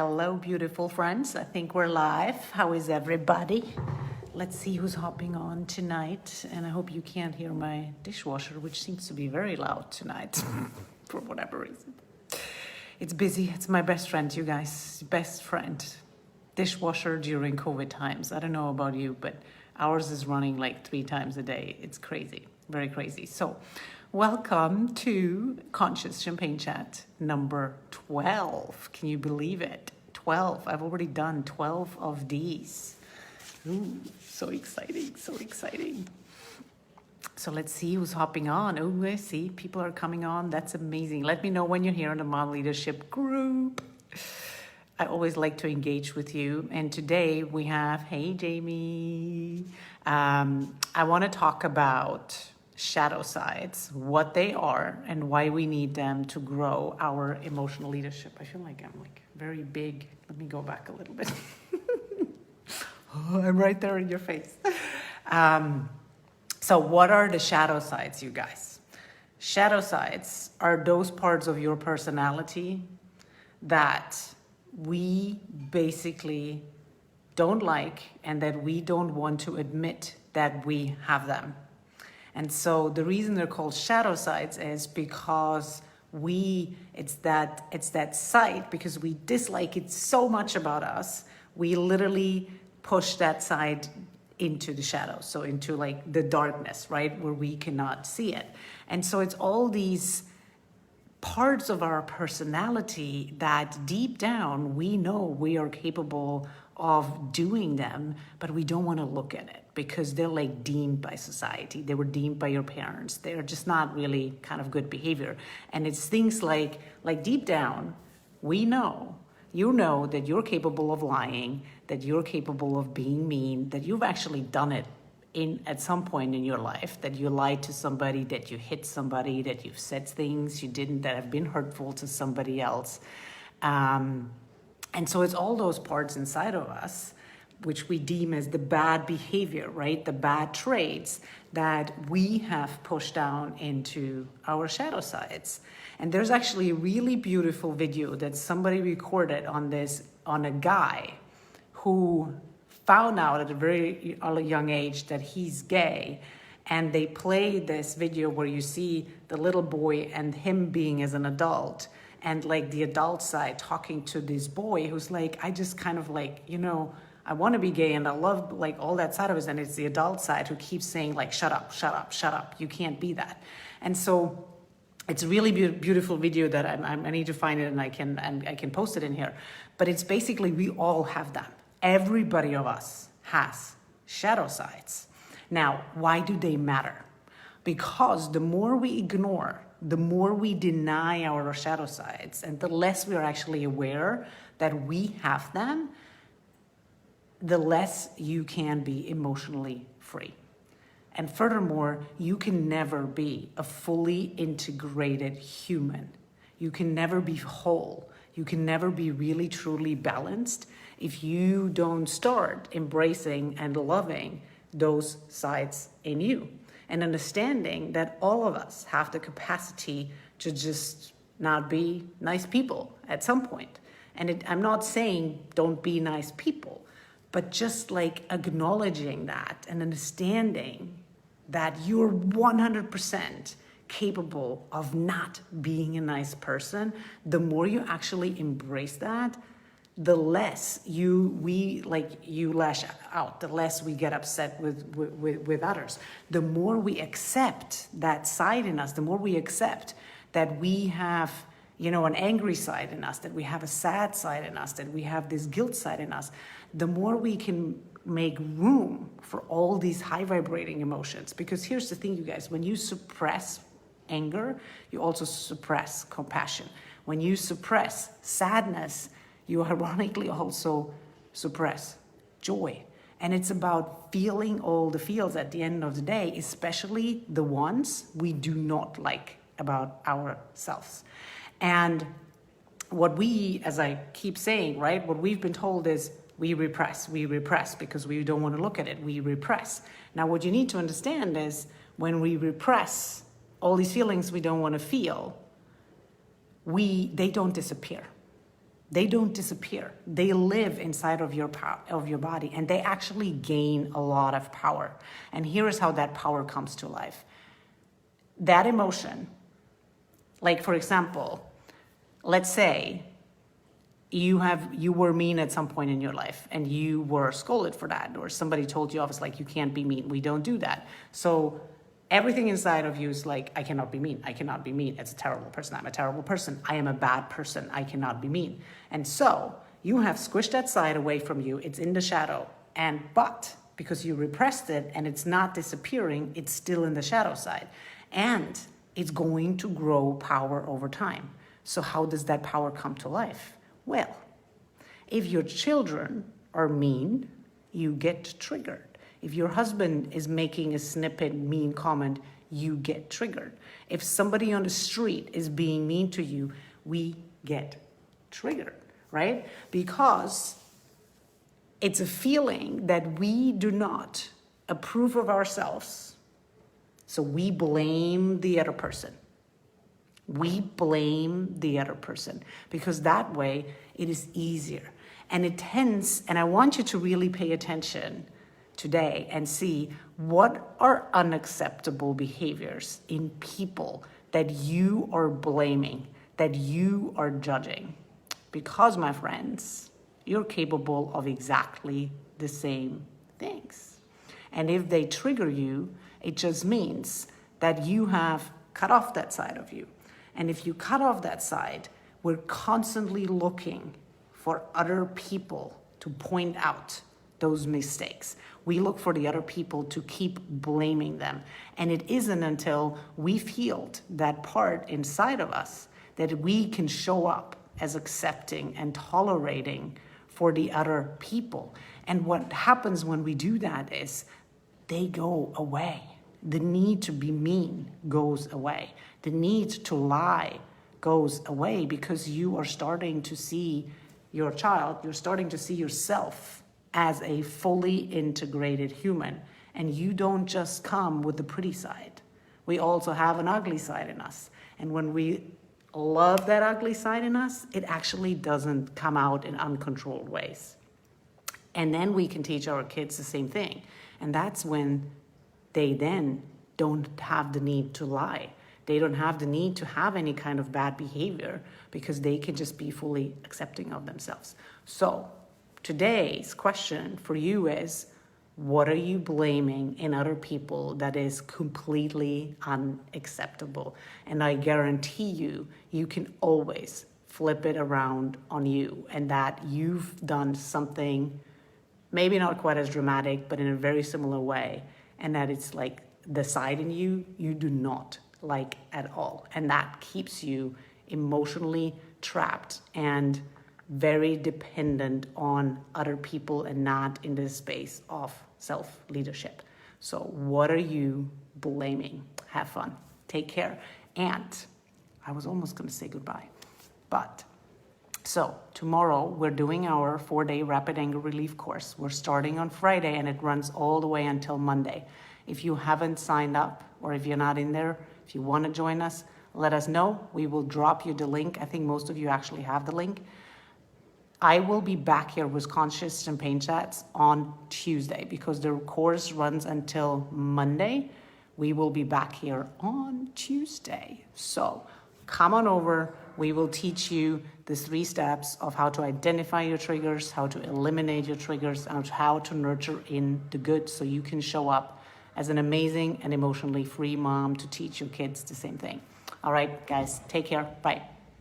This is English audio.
Hello, beautiful friends. I think we're live. How is everybody? Let's see who's hopping on tonight. And I hope you can't hear my dishwasher, which seems to be very loud tonight for whatever reason. It's busy. It's my best friend, you guys. Best friend. Dishwasher during COVID times. I don't know about you, but ours is running like 3 times a day. It's crazy. Very crazy. So, welcome to Conscious Champagne Chat number 12. Can you believe it? 12. I've already done 12 of these. Ooh, so exciting, so exciting. So let's see who's hopping on. Oh, I see people are coming on. That's amazing. Let me know when you're here in the Mom Leadership group. I always like to engage with you. And today we have, hey, Jamie. I want to talk about shadow sides, what they are, and why we need them to grow our emotional leadership. I feel like I'm like very big. Let me go back a little bit. Oh, I'm right there in your face. So what are the shadow sides, you guys? Shadow sides are those parts of your personality that we basically don't like and that we don't want to admit that we have them. And so the reason they're called shadow sides is because it's that side, because we dislike it so much about us, we literally push that side into the shadows, so into like the darkness, right, where we cannot see it. And so it's all these parts of our personality that deep down we know we are capable of doing them, but we don't want to look at it because they're like deemed by society. They were deemed by your parents. They're just not really kind of good behavior. And it's things like deep down, we know, you know that you're capable of lying, that you're capable of being mean, that you've actually done it at some point in your life, that you lied to somebody, that you hit somebody, that you've said things you didn't, that have been hurtful to somebody else. And so it's all those parts inside of us, which we deem as the bad behavior, right? The bad traits that we have pushed down into our shadow sides. And there's actually a really beautiful video that somebody recorded on a guy who found out at a very young age that he's gay. And they played this video where you see the little boy and him being as an adult, and like the adult side talking to this boy who's like, I just kind of like, I want to be gay and I love like all that side of it. And it's the adult side who keeps saying like, shut up, shut up, shut up. You can't be that. And so it's a really beautiful video that I need to find it and I can post it in here. But it's basically, we all have them. Everybody of us has shadow sides. Now, why do they matter? Because the more we ignore, the more we deny our shadow sides, and the less we are actually aware that we have them, the less you can be emotionally free. And furthermore, you can never be a fully integrated human. You can never be whole. You can never be really, truly balanced if you don't start embracing and loving those sides in you. And understanding that all of us have the capacity to just not be nice people at some point. And I'm not saying don't be nice people, but just like acknowledging that and understanding that you're 100% capable of not being a nice person. The more you actually embrace that, the less you lash out, the less we get upset with others. The more we accept that side in us, the more we accept that we have, an angry side in us, that we have a sad side in us, that we have this guilt side in us, the more we can make room for all these high vibrating emotions. Because here's the thing, you guys, when you suppress anger, you also suppress compassion. When you suppress sadness, you ironically also suppress joy. And it's about feeling all the feels at the end of the day, especially the ones we do not like about ourselves. And what we, as I keep saying, right, what we've been told is we repress because we don't want to look at it, we repress. Now, what you need to understand is when we repress all these feelings we don't want to feel, they don't disappear. They don't disappear. They live inside of your body, and they actually gain a lot of power. And here is how that power comes to life. That emotion, like for example, let's say you were mean at some point in your life and you were scolded for that, or somebody told you, obviously, like, you can't be mean. We don't do that. So everything inside of you is like, I cannot be mean. I cannot be mean. It's a terrible person. I'm a terrible person. I am a bad person. I cannot be mean. And so you have squished that side away from you. It's in the shadow. But because you repressed it and it's not disappearing, it's still in the shadow side. And it's going to grow power over time. So how does that power come to life? Well, if your children are mean, you get triggered. If your husband is making a snippet mean comment, you get triggered. If somebody on the street is being mean to you, we get triggered, right? Because it's a feeling that we do not approve of ourselves. So we blame the other person. We blame the other person because that way it is easier. And it tends, and I want you to really pay attention today and see what are unacceptable behaviors in people that you are blaming, that you are judging. Because, my friends, you're capable of exactly the same things. And if they trigger you, it just means that you have cut off that side of you. And if you cut off that side, we're constantly looking for other people to point out those mistakes. We look for the other people to keep blaming them. And it isn't until we've healed that part inside of us that we can show up as accepting and tolerating for the other people. And what happens when we do that is they go away. The need to be mean goes away. The need to lie goes away because you are starting to see your child, you're starting to see yourself as a fully integrated human. And you don't just come with the pretty side. We also have an ugly side in us. And when we love that ugly side in us, it actually doesn't come out in uncontrolled ways. And then we can teach our kids the same thing. And that's when they then don't have the need to lie. They don't have the need to have any kind of bad behavior because they can just be fully accepting of themselves. So today's question for you is, what are you blaming in other people that is completely unacceptable? And I guarantee you, you can always flip it around on you and that you've done something, maybe not quite as dramatic, but in a very similar way. And that it's like the side in you do not like at all. And that keeps you emotionally trapped and very dependent on other people and not in the space of self-leadership. So what are you blaming? Have fun. Take care. And I was almost going to say goodbye. So tomorrow we're doing our 4-day rapid anger relief course. We're starting on Friday and it runs all the way until Monday. If you haven't signed up or if you're not in there, if you want to join us, let us know. We will drop you the link. I think most of you actually have the link. I will be back here with Conscious Champagne Chats on Tuesday because the course runs until Monday. We will be back here on Tuesday. So come on over. We will teach you the 3 steps of how to identify your triggers, how to eliminate your triggers, and how to nurture in the good so you can show up as an amazing and emotionally free mom to teach your kids the same thing. All right, guys, take care. Bye.